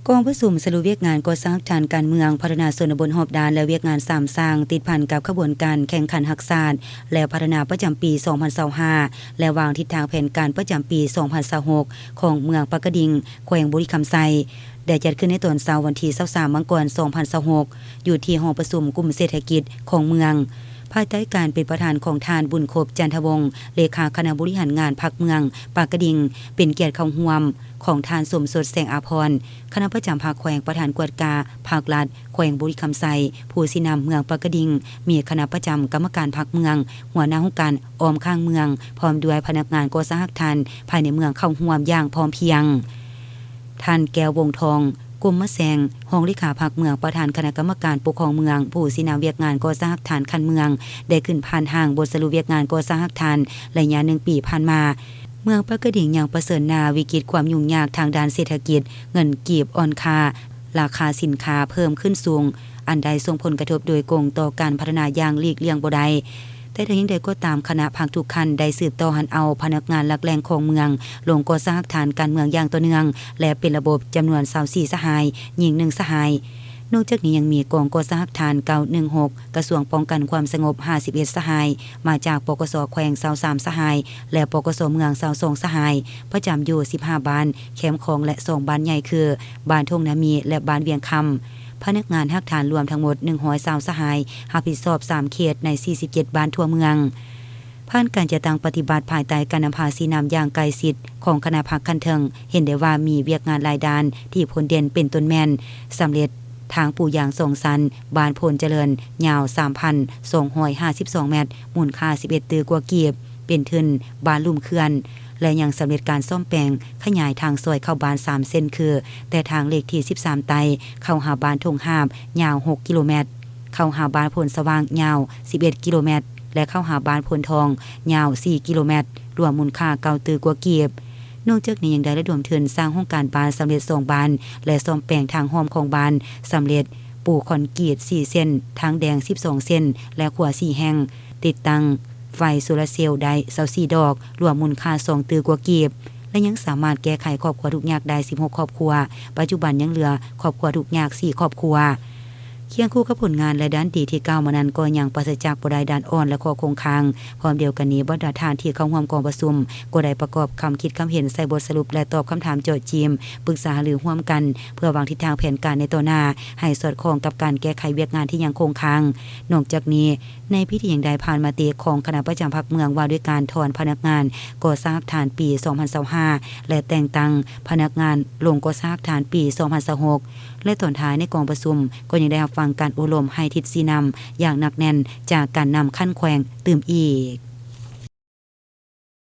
กองประชุมสรุปเวียกงานก่อสร้างทางการเมืองพัฒนาส่วนบนหอบดานและเวียกงาน3สร้างติดพันกับขบวนการแข่งขันหักษาและพัฒนาประจำปี2025และวางทิศทางแผนการประจำปี2026ของเมืองปากกดิ่งแขวงบุรีคำไซได้จัดขึ้นในตอนเช้าวันที่23มังกร2026อยู่ที่ห้องประชุมกลุ่มเศรษฐกิจของเมืองภายใต้การเป็นประธานของทานบุญครบจันทวงศ์เลขาคณะบริหารงานพรรคเมืองปากกดิ่งเป็นเกียรติเข้าร่วมของทานสมสดแสงอาภรณ์คณะประจำภาคแขวงประธานกวดกาภาครัฐแขวงบุรีคำไซผู้สินำเมืองปากกดิ่งมีคณะประจำกรรมการพรรคเมืองหัวหน้าองค์การออมข้างเมืองพร้อมด้วยพนักงานก่อสร้างทานภายในเมืองเข้าร่วมอย่างพร้อมเพรียงท่านแก้ววงทองกรมมะแสงห้องเลขาพรรคเมืองประธานคณะกรรมการปกครองเมืองผู้สินำเวียกงานก่อสร้างฐานคันเมืองได้ขึ้นผ่านทางบทสรุปเวียกงานก่อสร้างฐานระยะ1ปีผ่านมาเมืองปากกดิ่งยังประเสริฐนาวิกฤตความยุ่งยากทางด้านเศรษฐกิจเงินกีบอ่อนค่าราคาสินค้าเพิ่มขึ้นสูงอันใดส่งผลกระทบโดยตรงต่อการพัฒนาอย่างหลีกเลี่ยงบ่ได้แต่ทั้งนี้ใดก็ตามคณะพรรคทุกคันได้สืบต่อหันเอาพนักงานหลักแหล่งของเมืองลงก่อสร้างฐานการเมืองอย่างต่อเนื่องและเป็นระบบจำนวน24สหายหญิง1สหายนอกจากนี้ยังมีกองก่อสร้างฐาน916กระทรวงป้องกันความสงบ51สหายมาจากปกสแขวง23สหายและปกสเมือง22สหายประจำอยู่15บ้านแคมป์ของและ2บ้านใหญ่คือบ้านทงนามีและบ้านเวียงคำพนักงานฮักฐานรวมทั้งหมด120สหายรับผิดชอบ3เขตใน47บ้านทั่วเมืองผ่านการจัดตั้งปฏิบัติภายใต้การนำพาสีนำอย่างไกลชิดของคณะพรรคคันเทิงเห็นได้ว่ามีเวียกงานหลายด้านที่ผลเด่นเป็นต้นแม่นสำเร็จทางปู่ยางทรงสันบ้านโพนเจริญยาว 3,252 เมตรมูลค่า11ตือกว่ากีบเป็นทึนบ้านลุ่มเขื่อนและยังสำเร็จการซ่อมแปลงขยายทางซอยเข้าบ้าน3เส้นคือแต่ทางเลขที่13ไตเข้าหาบ้านทงหาบยาว6กิโลเมตรเข้าหาบ้านพลสว่างยาว11กิโลเมตรและเข้าหาบ้านพลทองยาว4กิโลเมตรรวมมูลค่า9ตือกว่ากีบนอกจากนี้ยังได้ระดมทุนสร้างโครงการบ้านสำเร็จ2บ้านและซ่อมแปลงทางห้อมของบ้านสำเร็จปูคอนกรีต4เส้นทางแดง12เส้นและขวา4แห่งติดตั้งไฟโซลาร์เซลล์ได้24ดอกรวมมูลค่า2ตือกว่ากีบและยังสามารถแก้ไขครอบครัวทุกข์ยากได้16ครอบครัวปัจจุบันยังเหลือครอบครัวทุกข์ยาก4ครอบครัวเคียงคู่กับผลงานและด้านดีที่ก้าวมานั้นก็ยังปราศจากบ่ได้ด้านอ่อนและข้อคงคางพร้อมเดียวกันนี้บรรดาท่านที่เข้าร่วมกองประชุมก็ได้ประกอบคำคิดคำเห็นใส่บทสรุปและตอบคำถามโจทย์จีมปรึกษาหรือร่วมกันเพื่อวางทิศทางแผนการในต่อหน้าให้สอดคล้องกับการแก้ไขเวียกงานที่ยังคงค้างนอกจากนี้ในพิธีอย่างใดผ่านมติของคณะประจำพรรคเมืองว่าด้วยการถอนพนักงานก่อสร้างฐานปี2025และแต่งตั้งพนักงานลงก่อสร้างฐานปี2026และตอนท้ายในกองประชุมก็ยังได้รับฟังการอบรมให้ทิศสีนำอย่างหนักแน่นจากการนำขั้นแขวงตื่มอีก